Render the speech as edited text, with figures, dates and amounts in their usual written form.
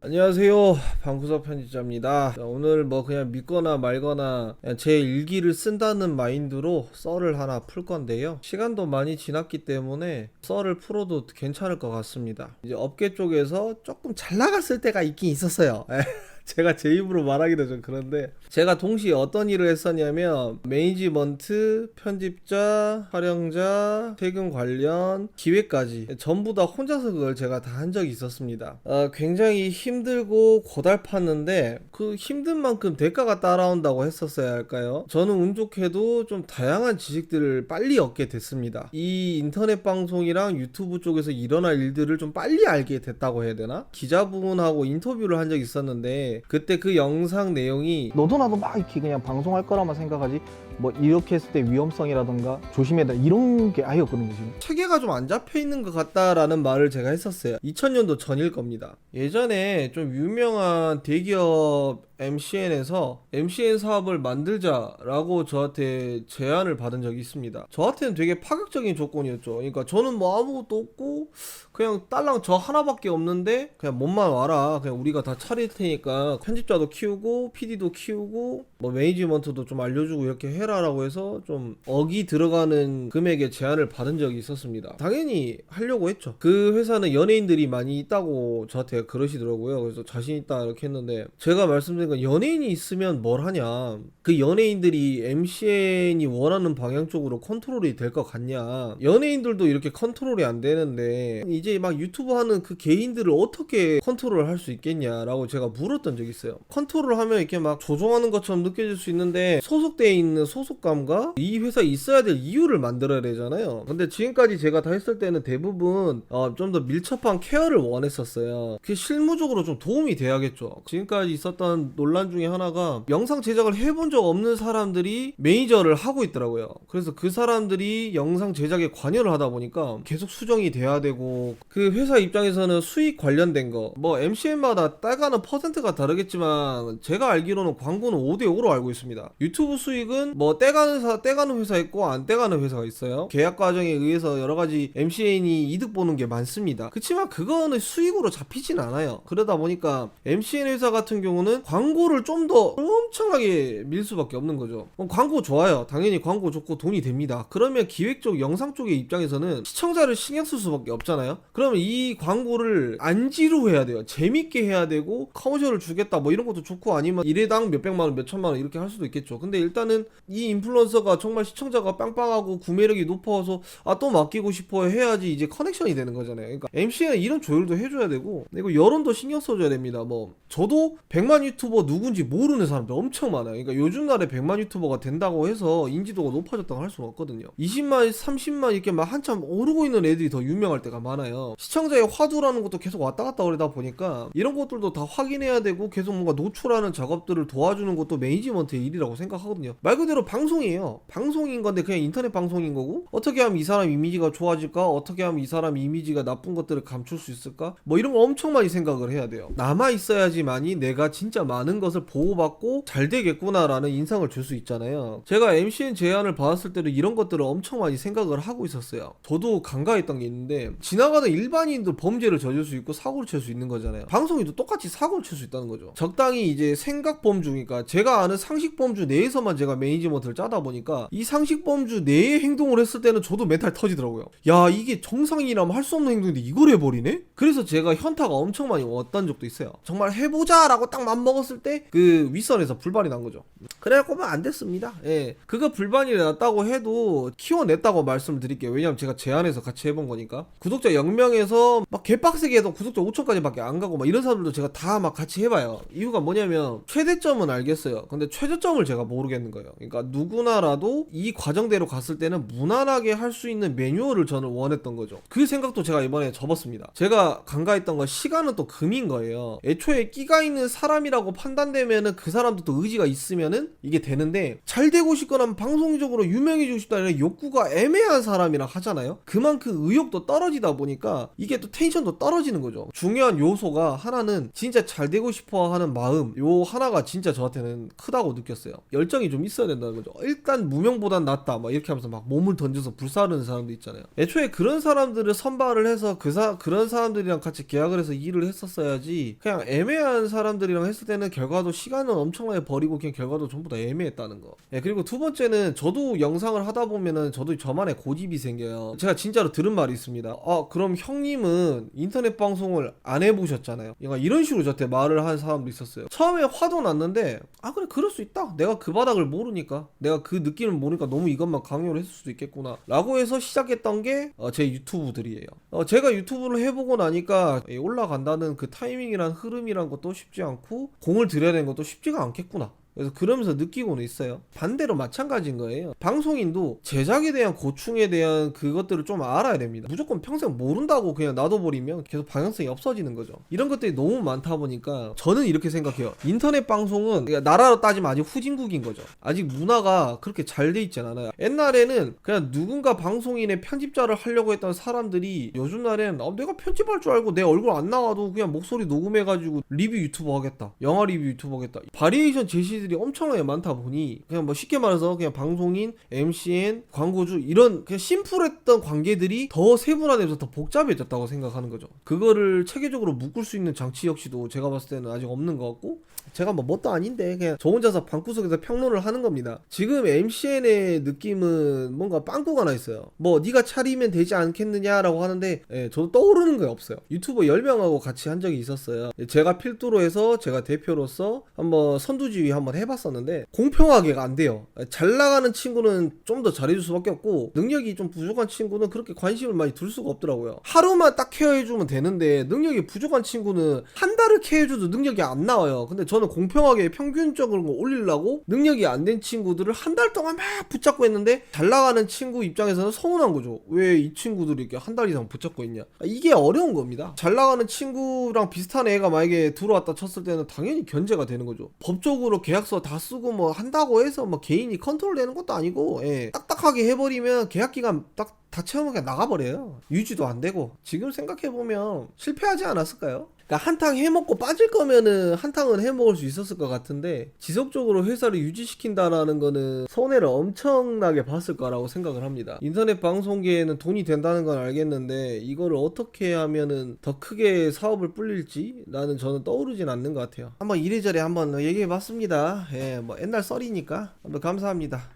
안녕하세요, 방구석 편집자입니다. 자, 오늘 뭐 그냥 믿거나 말거나 그냥 제 일기를 쓴다는 마인드로 썰을 하나 풀 건데요. 시간도 많이 지났기 때문에 썰을 풀어도 괜찮을 것 같습니다. 이제 업계 쪽에서 조금 잘 나갔을 때가 있긴 있었어요. 제가 제 입으로 말하기도 좀 그런데, 제가 동시에 어떤 일을 했었냐면 매니지먼트, 편집자, 촬영자, 세금 관련, 기획까지 전부 다 혼자서 그걸 제가 다 한 적이 있었습니다. 굉장히 힘들고 고달팠는데 그 힘든 만큼 대가가 따라온다고 했었어야 할까요? 저는 운 좋게도 좀 다양한 지식들을 빨리 얻게 됐습니다. 이 인터넷 방송이랑 유튜브 쪽에서 일어날 일들을 좀 빨리 알게 됐다고 해야 되나? 기자분하고 인터뷰를 한 적이 있었는데, 그때 그 영상 내용이 너도 나도 막 이렇게 그냥 방송할 거라만 생각하지 뭐 이렇게 했을 때 위험성이라던가 조심해야 돼 이런 게 아예 없거든요 지금. 체계가 좀 안 잡혀 있는 것 같다라는 말을 제가 했었어요. 2000년도 전일 겁니다. 예전에 좀 유명한 대기업 MCN에서 MCN 사업을 만들자라고 저한테 제안을 받은 적이 있습니다. 저한테는 되게 파격적인 조건이었죠. 그러니까 저는 뭐 아무것도 없고 그냥 딸랑 저 하나밖에 없는데 그냥 몸만 와라, 그냥 우리가 다 차릴 테니까 편집자도 키우고 PD도 키우고 뭐 매니지먼트도 좀 알려주고 이렇게 해라라고 해서 좀 억이 들어가는 금액의 제안을 받은 적이 있었습니다. 당연히 하려고 했죠. 그 회사는 연예인들이 많이 있다고 저한테 그러시더라고요. 그래서 자신 있다 이렇게 했는데, 제가 말씀드린 건 연예인이 있으면 뭘 하냐, 그 연예인들이 MCN이 원하는 방향 쪽으로 컨트롤이 될 것 같냐, 연예인들도 이렇게 컨트롤이 안 되는데 이제 막 유튜브 하는 그 개인들을 어떻게 컨트롤 할 수 있겠냐라고 제가 물었던 적이 있어요. 컨트롤 하면 이렇게 막 조종하는 것처럼 느껴질 수 있는데 소속되어 있는 소속감과 이 회사에 있어야 될 이유를 만들어야 되잖아요. 근데 지금까지 제가 다 했을 때는 대부분 좀 더 밀접한 케어를 원했었어요. 그게 실무적으로 좀 도움이 돼야겠죠. 지금까지 있었던 논란 중에 하나가 영상 제작을 해본 적 없는 사람들이 매니저를 하고 있더라고요. 그래서 그 사람들이 영상 제작에 관여를 하다 보니까 계속 수정이 돼야 되고, 그 회사 입장에서는 수익 관련된 거, 뭐 MCN마다 따가는 퍼센트가 다르겠지만 제가 알기로는 광고는 5대5로 알고 있습니다. 유튜브 수익은 뭐 떼가는 회사 있고 안 떼가는 회사가 있어요. 계약 과정에 의해서 여러 가지 MCN이 이득 보는 게 많습니다. 그치만 그거는 수익으로 잡히진 않아요. 그러다 보니까 MCN 회사 같은 경우는 광고를 좀 더 엄청나게 밀 수밖에 없는 거죠. 광고 좋아요. 당연히 광고 좋고 돈이 됩니다. 그러면 기획 쪽, 영상 쪽의 입장에서는 시청자를 신경 쓸 수밖에 없잖아요. 그러면 이 광고를 안 지루해야 돼요. 재밌게 해야 되고, 커머셜을 주겠다 뭐 이런 것도 좋고, 아니면 일회당 몇백만원 몇천만원 이렇게 할 수도 있겠죠. 근데 일단은 이 인플루언서가 정말 시청자가 빵빵하고 구매력이 높아서 또 맡기고 싶어 해야지 이제 커넥션이 되는 거잖아요. 그러니까 MC는 이런 조율도 해줘야 되고, 그리고 여론도 신경 써줘야 됩니다. 뭐 저도 100만 유튜버 누군지 모르는 사람들 엄청 많아요. 그러니까 요즘 날에 100만 유튜버가 된다고 해서 인지도가 높아졌다고 할 수는 없거든요. 20만 30만 이렇게 막 한참 오르고 있는 애들이 더 유명할 때가 많아요. 시청자의 화두라는 것도 계속 왔다 갔다 그러다 보니까 이런 것들도 다 확인해야 되고, 계속 뭔가 노출하는 작업들을 도와주는 것도 매니지먼트의 일이라고 생각하거든요. 말 그대로 방송이에요. 방송인 건데 그냥 인터넷 방송인 거고, 어떻게 하면 이 사람 이미지가 좋아질까, 어떻게 하면 이 사람 이미지가 나쁜 것들을 감출 수 있을까, 뭐 이런 거 엄청 많이 생각을 해야 돼요. 남아 있어야지만이 내가 진짜 많은 것을 보호받고 잘 되겠구나라는 인상을 줄 수 있잖아요. 제가 MCN 제안을 받았을 때도 이런 것들을 엄청 많이 생각을 하고 있었어요. 저도 간과했던 게 있는데, 지나가는 일반인도 범죄를 저질 수 있고 사고를 칠 수 있는 거잖아요. 방송인도 똑같이 사고를 칠 수 있다는 거죠. 적당히 이제 생각 범주니까, 제가 아는 상식 범주 내에서만 제가 매니지먼트를 짜다 보니까 이 상식 범주 내의 행동을 했을 때는 저도 멘탈 터지더라고요. 야, 이게 정상인이라면 할 수 없는 행동인데 이걸 해버리네? 그래서 제가 현타가 엄청 많이 왔던 적도 있어요. 정말 해보자라고 딱 맘먹었을 때 그 윗선에서 불발이 난 거죠. 그래갖고 안 됐습니다. 예, 그거 불만이 났다고 해도 키워냈다고 말씀을 드릴게요. 왜냐면 제가 제안해서 같이 해본 거니까. 구독자 0명에서 막 개빡세게 해도 구독자 5천까지밖에 안 가고 막 이런 사람들도 제가 다 막 같이 해봐요. 이유가 뭐냐면 최대점은 알겠어요. 근데 최저점을 제가 모르겠는 거예요. 그러니까 누구나라도 이 과정대로 갔을 때는 무난하게 할 수 있는 매뉴얼을 저는 원했던 거죠. 그 생각도 제가 이번에 접었습니다. 제가 간과했던 건 시간은 또 금인 거예요. 애초에 끼가 있는 사람이라고 판단되면은 그 사람도 또 의지가 있으면은 이게 되는데, 잘 되고 싶거나 방송적으로 유명해지고 싶다는 욕구가 애매한 사람이랑 하잖아요. 그만큼 의욕도 떨어지다 보니까 이게 또 텐션도 떨어지는 거죠. 중요한 요소가 하나는 진짜 잘 되고 싶어 하는 마음, 요 하나가 진짜 저한테는 크다고 느꼈어요. 열정이 좀 있어야 된다는 거죠. 일단 무명보단 낫다 막 이렇게 하면서 막 몸을 던져서 불사르는 사람도 있잖아요. 애초에 그런 사람들을 선발을 해서 그런 사람들이랑 같이 계약을 해서 일을 했었어야지, 그냥 애매한 사람들이랑 했을 때는 결과도 시간은 엄청나게 버리고 그냥 결과도 전부 다 애매했다는 거. 예, 그리고 두 번째는 저도 영상을 하다 보면은 저도 저만의 고집이 생겨요. 제가 진짜로 들은 말이 있습니다. 그럼 형님은 인터넷 방송을 안 해보셨잖아요. 이런 식으로 저한테 말을 한 사람도 있었어요. 처음에 화도 났는데 그래 그럴 수 있다. 내가 그 바닥을 모르니까, 내가 그 느낌을 모르니까 너무 이것만 강요를 했을 수도 있겠구나 라고 해서 시작했던 게 제 유튜브들이에요. 제가 유튜브를 해보고 나니까 올라간다는 그 타이밍이란 흐름이란 것도 쉽지 않고 공을 들여야 되는 것도 쉽지가 않겠구나. 그래서 그러면서 느끼고는 있어요. 반대로 마찬가지인 거예요. 방송인도 제작에 대한 고충에 대한 그것들을 좀 알아야 됩니다. 무조건 평생 모른다고 그냥 놔둬버리면 계속 방향성이 없어지는 거죠. 이런 것들이 너무 많다 보니까 저는 이렇게 생각해요. 인터넷 방송은 나라로 따지면 아직 후진국인 거죠. 아직 문화가 그렇게 잘 돼 있진 않아요. 옛날에는 그냥 누군가 방송인의 편집자를 하려고 했던 사람들이 요즘 날에는 내가 편집할 줄 알고 내 얼굴 안 나와도 그냥 목소리 녹음해가지고 리뷰 유튜버 하겠다, 영화 리뷰 유튜버 하겠다, 바리에이션 제시 들이 엄청나게 많다 보니 그냥 뭐 쉽게 말해서 그냥 방송인, MCN, 광고주 이런 그냥 심플했던 관계들이 더 세분화되면서 더 복잡해졌다고 생각하는 거죠. 그거를 체계적으로 묶을 수 있는 장치 역시도 제가 봤을 때는 아직 없는 것 같고, 제가 뭐 뭣도 아닌데 그냥 저 혼자서 방구석에서 평론을 하는 겁니다. 지금 MCN의 느낌은 뭔가 빵꾸가 나 있어요. 뭐 네가 차리면 되지 않겠느냐라고 하는데 저도 떠오르는 게 없어요. 유튜버 10명하고 같이 한 적이 있었어요. 제가 필두로 해서 제가 대표로서 한번 선두지휘 한번 해봤었는데 공평하게가 안 돼요. 잘 나가는 친구는 좀 더 잘해줄 수밖에 없고, 능력이 좀 부족한 친구는 그렇게 관심을 많이 둘 수가 없더라고요. 하루만 딱 케어해주면 되는데 능력이 부족한 친구는 한 달을 케어해줘도 능력이 안 나와요. 근데 저는 공평하게 평균적으로 올리려고 능력이 안 된 친구들을 한 달 동안 막 붙잡고 했는데, 잘 나가는 친구 입장에서는 서운한 거죠. 왜 이 친구들이 이렇게 한 달 이상 붙잡고 있냐. 이게 어려운 겁니다. 잘 나가는 친구랑 비슷한 애가 만약에 들어왔다 쳤을 때는 당연히 견제가 되는 거죠. 법적으로 계약서 다 쓰고 뭐 한다고 해서 뭐 개인이 컨트롤 되는 것도 아니고, 딱딱하게 해버리면 계약 기간 딱 다 채우면 그냥 나가버려요. 유지도 안 되고. 지금 생각해보면 실패하지 않았을까요? 그러니까 한탕 해먹고 빠질 거면은 한탕은 해먹을 수 있었을 것 같은데, 지속적으로 회사를 유지시킨다라는 거는 손해를 엄청나게 봤을 거라고 생각을 합니다. 인터넷 방송계에는 돈이 된다는 건 알겠는데 이거를 어떻게 하면은 더 크게 사업을 불릴지 나는 저는 떠오르진 않는 것 같아요. 한번 이래저래 한번 얘기해봤습니다. 뭐 옛날 썰이니까. 한번 감사합니다.